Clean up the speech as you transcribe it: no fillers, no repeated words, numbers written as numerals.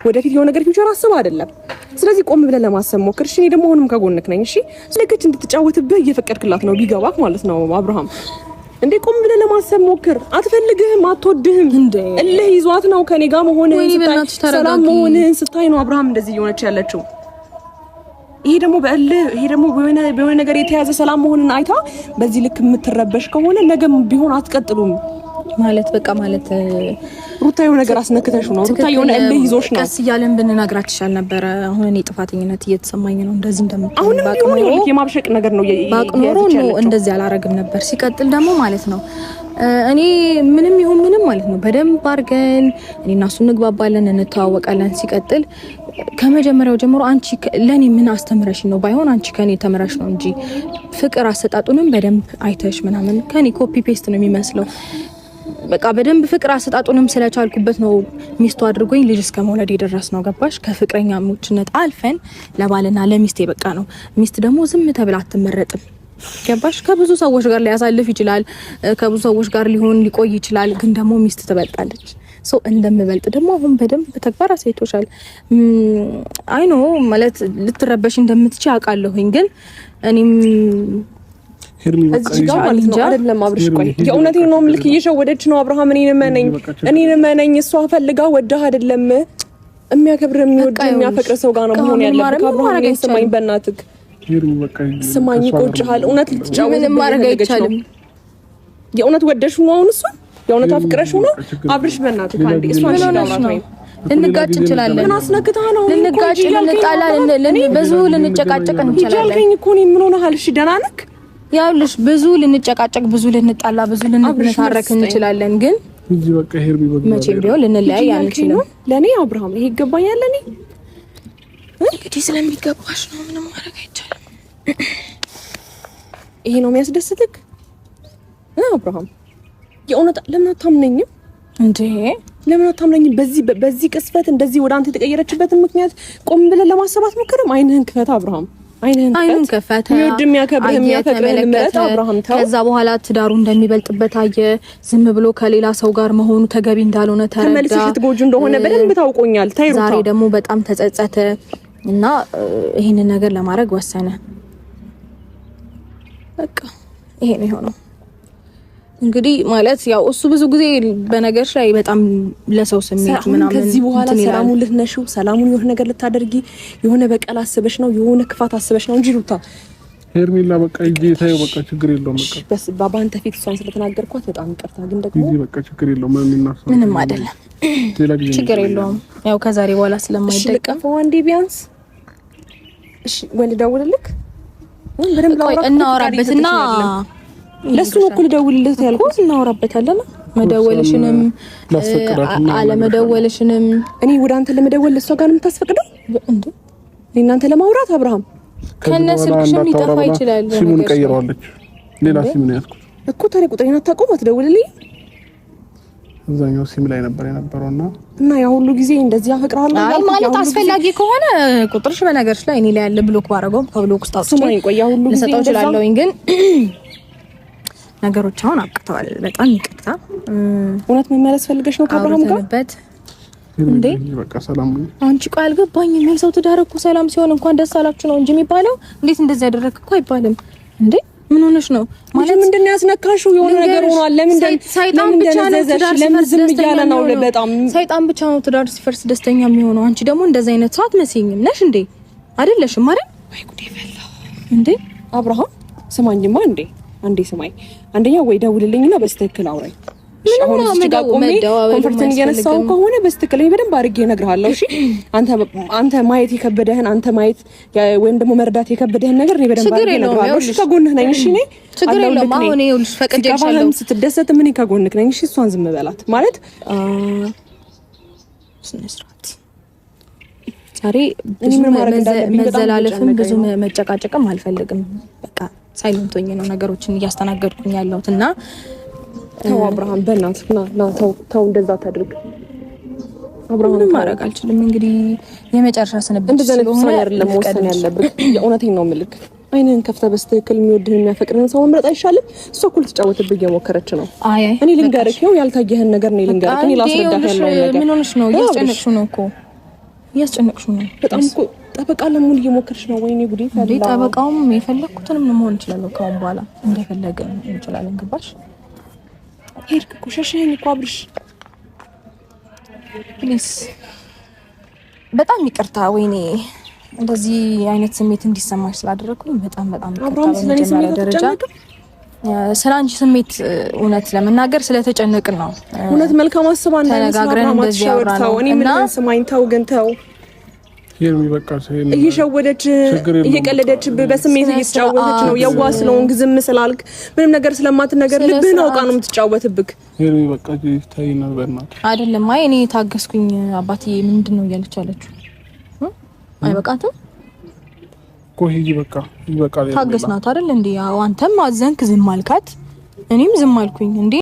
ወደፊት የሆነ ነገር ፊውቸር አስብ አይደለም። ስለዚህ ቆም ብለን ለማሰብ ሞክር። እሺ እኔ ደግሞ አሁንም ከጎንክ ነኝ። እሺ ስለከች እንድትጫወትብህ እየፈቀድክላት ነው ቢገባክ ማለት ነው አብርሃም። እንዴ ቆም ብለን ለማሰብ ሞክር። አትፈልግህም፣ አትወድህም። እልህ ይዟት ነው ከኔ ጋር መሆንህን ስታይ ሰላም መሆንህን ስታይ ነው አብርሃም እንደዚህ እየሆነች ያለችው። ይሄ ደግሞ በእልህ ይሄ ደግሞ በሆነ ነገር የተያዘ ሰላም መሆንን አይታ በዚህ ልክ የምትረበሽ ከሆነ ነገም ቢሆን አትቀጥሉም ማለት በቃ ማለት ሩታ የሆነ ነገር አስነክተሽ ነው። ሩታ የሆነ እልህ ይዞሽ ነው። ቀስ እያለን ብንነግራት ይሻል ነበር። አሁን እኔ ጥፋተኝነት እየተሰማኝ ነው እንደዚህ እንደምትሆን ባቅኖ የማብሸቅ ነገር ነው ባቅኖ እንደዚህ አላረግም ነበር። ሲቀጥል ደግሞ ማለት ነው እኔ ምንም ይሁን ምንም ማለት ነው በደንብ አድርገን እኔና እሱ እንግባባለን፣ እንተዋወቃለን። ሲቀጥል ከመጀመሪያው ጀምሮ አንቺ ለኔ ምን አስተምረሽ ነው? ባይሆን አንቺ ከኔ ተምረሽ ነው እንጂ ፍቅር አሰጣጡንም በደንብ አይተሽ ምናምን ከኔ ኮፒ ፔስት ነው የሚመስለው። በቃ በደንብ ፍቅር አሰጣጡንም ስለቻልኩበት ነው ሚስቱ አድርጎኝ ልጅ እስከ መውለድ የደረስ ነው። ገባሽ? ከፍቅረኛሞችነት አልፈን ለባልና ለሚስት የበቃ ነው። ሚስት ደግሞ ዝም ተብላ አትመረጥም። ገባሽ? ከብዙ ሰዎች ጋር ሊያሳልፍ ይችላል፣ ከብዙ ሰዎች ጋር ሊቆይ ይችላል። ግን ደግሞ ሚስት ትበልጣለች። ሶ እንደምበልጥ ደግሞ አሁን በደንብ በተግባር አሳይቶሻል። አይ ኖ ማለት ልትረበሽ እንደምትችይ አውቃለሁኝ። ግን እኔም እዚህ ጋር ማለት ነው አይደለም አብርሽ፣ ቆይ የእውነቴን ነው ምልክ እየሸወደች ነው አብርሃም። እኔን መነኝ እሷ ፈልጋ ወደህ አይደለም። የሚያከብር የሚወድ የሚያፈቅር ሰው ጋር ነው መሆን ያለበት አብርሃም። ስማኝ በእናትህ ስማኝ፣ ይቆጭሃል። እውነት ልትጫወት ምንም ማድረግ አይቻልም። የእውነት ወደሽ ነው አሁን እሷ የእውነት አፍቅረሽ ነው አብርሽ። በእናትህ አንዴ እሷን ነው ልንጋጭ እንችላለን። ምን አስነክታ ነው ልንጋጭ ልንጣላ ብዙ ልንጨቃጨቅ እንችላለን። ይልከኝ እኮ ነው ምን ሆነሃል? እሺ ደህና ነህ? ያውልሽ ብዙ ልንጨቃጨቅ ብዙ ልንጣላ ብዙ ልንታረክ እንችላለን። ግን እዚህ በቃ ሄርቢ በቃ መቼም ቢሆን ልንለያይ አንችልም። ለኔ አብርሃም ይሄ ይገባኛል። ለኔ እንግዲህ ስለሚገባሽ ነው ምንም ማድረግ አይቻልም። ይሄ ነው የሚያስደስትክ አብርሃም? የእውነት ለምን አታምነኝም እንዴ? ለምን አታምነኝም? በዚህ ቅስፈት እንደዚህ ወደ አንተ የተቀየረችበትን ምክንያት ቆም ብለን ለማሰባት ሞክረም። አይንህን ክፈት አብርሃም፣ አይንህን ከፈተ። ይወድ የሚያከብርህ የሚያፈቅርህ ምረት አብርሃም ተው። ከዛ በኋላ ትዳሩ እንደሚበልጥበት አየ። ዝም ብሎ ከሌላ ሰው ጋር መሆኑ ተገቢ እንዳልሆነ ተረዳ። ተመልሰሽ ልትጎጁ እንደሆነ በደንብ ታውቆኛል። ታይሩታ ዛሬ ደግሞ በጣም ተጸጸተ እና ይሄንን ነገር ለማድረግ ወሰነ። በቃ ይሄ ነው የሆነው። እንግዲህ ማለት ያው እሱ ብዙ ጊዜ በነገርሽ ላይ በጣም ለሰው ስሜት ምናምን ከዚህ በኋላ ሰላሙን ልትነሺው ሰላሙን የሆነ ነገር ልታደርጊ የሆነ በቀል አስበሽ ነው የሆነ ክፋት አስበሽ ነው እንጂ ሩታ ሄርሜላ በቃ ይታየው በቃ ችግር የለውም። በቃ በስ ባባንተ ፊት እሷን ስለተናገርኳት በጣም ይቅርታ። ግን ደግሞ በቃ ችግር የለውም ምንም አይደለም ችግር የለውም። ያው ከዛሬ በኋላ ስለማይደቀም አንዴ ቢያንስ እሺ ወል ደውልልክ በደንብ እናወራበትና ለሱ ነው እኮ ልደውልልህ ያልኩት። እናወራበታለን። መደወልሽንም አለመደወልሽንም እኔ ወደ አንተ ለመደወል ለሷ ጋር የምታስፈቅደው እንዴ? እናንተ ለማውራት አብርሃም ከነስልክሽም ሊጠፋ ይችላል። ሲሙን ቀይረዋለች። ሌላ ሲም ነው ያልኩት እኮ። ታዲያ ቁጥሬን አታውቀውም? አትደውልልኝ። እዛኛው ሲም ላይ ነበር የነበረውና ያ ሁሉ ጊዜ እንደዚህ አፈቅራለሁ ማለት አስፈላጊ ከሆነ ቁጥርሽ በነገርሽ ላይ እኔ ላይ ያለ ብሎክ ባረጋው ከብሎክ ውስጥ አውጥቼ ልሰጠው እችላለሁ። ግን ነገሮች አሁን አብቅተዋል። በጣም ይቅርታ። እውነት መመለስ ፈልገሽ ነው ከአብርሃም ጋር እንዴ? በቃ ሰላም ነው። አንቺ ቆይ አልገባኝም። የሰው ትዳር እኮ ሰላም ሲሆን እንኳን ደስ አላችሁ ነው እንጂ የሚባለው። እንዴት እንደዚህ ያደረክ እኮ አይባልም እንዴ? ምን ሆነሽ ነው ማለት? ምንድነው ያስነካሽው? የሆነ ነገር ሆኗል። ሰይጣን ብቻ ነው ትዳር ለምን ዝም እያለ ነው? በጣም ሰይጣን ብቻ ነው ትዳር ሲፈርስ ደስተኛ የሚሆነው። አንቺ ደግሞ እንደዛ አይነት ሰው አትመስይኝም ነሽ እንዴ? አይደለሽም አይደል? ወይ ጉዴ ፈላ እንዴ! አብርሃም ስማኝማ እንዴ! አንዴ ስማኝ። አንደኛ ወይ ደውልልኝና በስተክል አውራኝ። አሁን እዚህ ጋር ቆሜ ኮንፈርትን እየነሳው ከሆነ በስተክል በደንብ አድርጌ እነግርሃለሁ። እሺ አንተ ማየት የከበደህን አንተ ማየት ወይም ደግሞ መርዳት የከበደህን ነገር እኔ በደንብ አድርጌ እነግርሃለሁ። እሺ ከጎንህ ነኝ። እሺ ነኝ ችግር የለውም። አሁን ይኸውልሽ ፈቅጄልሻለሁ። ስትደሰት ምን ከጎንህ ነኝ። እሺ እሷን ዝም በላት ማለት ስነስርዓት ዛሬ ብዙ መዘላለፍም ብዙ መጨቃጨቅም አልፈልግም። በቃ ሳይለንት ሆኜ ነው ነገሮችን እያስተናገድኩኝ ያለሁት እና ተው አብርሃም በእናትህ ና ተው እንደዛ ታድርግ። አብርሃም ማድረግ አልችልም። እንግዲህ የመጨረሻ ስንብት ስለሆነ አይደለም ወሰን ያለብህ። የእውነቴን ነው የምልክ። አይነን ከፍተህ በስተክል የሚወድህ የሚያፈቅርህን ሰው መምረጥ አይሻልም? እሷ እኮ ልትጫወትብህ እየሞከረች ነው። እኔ ልንገርህ፣ ያው ያልታየህን ነገር ነው ልንገርህ። እኔ ላስረዳህ ያለው ነገር ምን ሆነሽ ነው? እያስጨነቅሽው ነው እኮ እያስጨነቅሽ ነው በጣም እኮ። ጠበቃ ለምን እየሞከርሽ ነው? ወይኔ ጉዴ ፈላ። ጠበቃውም የፈለኩትንም መሆን እችላለሁ። ካሁን በኋላ እንደፈለገ እንችላለን። ገባሽ? ሄድክ እኮ ሸሸኸኝ እኮ አብርሽ። ፕሊስ በጣም ይቅርታ። ወይኔ እንደዚህ አይነት ስሜት እንዲሰማሽ ስላደረኩኝ በጣም አብርሃም ስለኔ ስሜት ደረጃ ስላንቺ ስሜት እውነት ለመናገር ስለተጨነቅን ነው። እውነት መልካም አስባ ተነጋግረን እንደዚህ ያወራነው እኔ ምን ስማኝ፣ ተው ግን ተው። እየሸወደች እየቀለደችብህ በስሜት እየተጫወተች ነው። የዋ ስለሆንክ ዝም ስላልክ ምንም ነገር ስለማትነገር ልብህን አውቃ ነው የምትጫወትብህ። በቃ ታይና በእናትህ አይደለም። አይ እኔ ታገስኩኝ። አባትዬ ምንድን ነው እያለች ያለችው? አይበቃትም እኮ ሂጂ በቃ ይበቃል። ታገስናት አይደል እንዴ? አንተም አዘንክ ዝም አልካት፣ እኔም ዝም አልኩኝ እንዴ።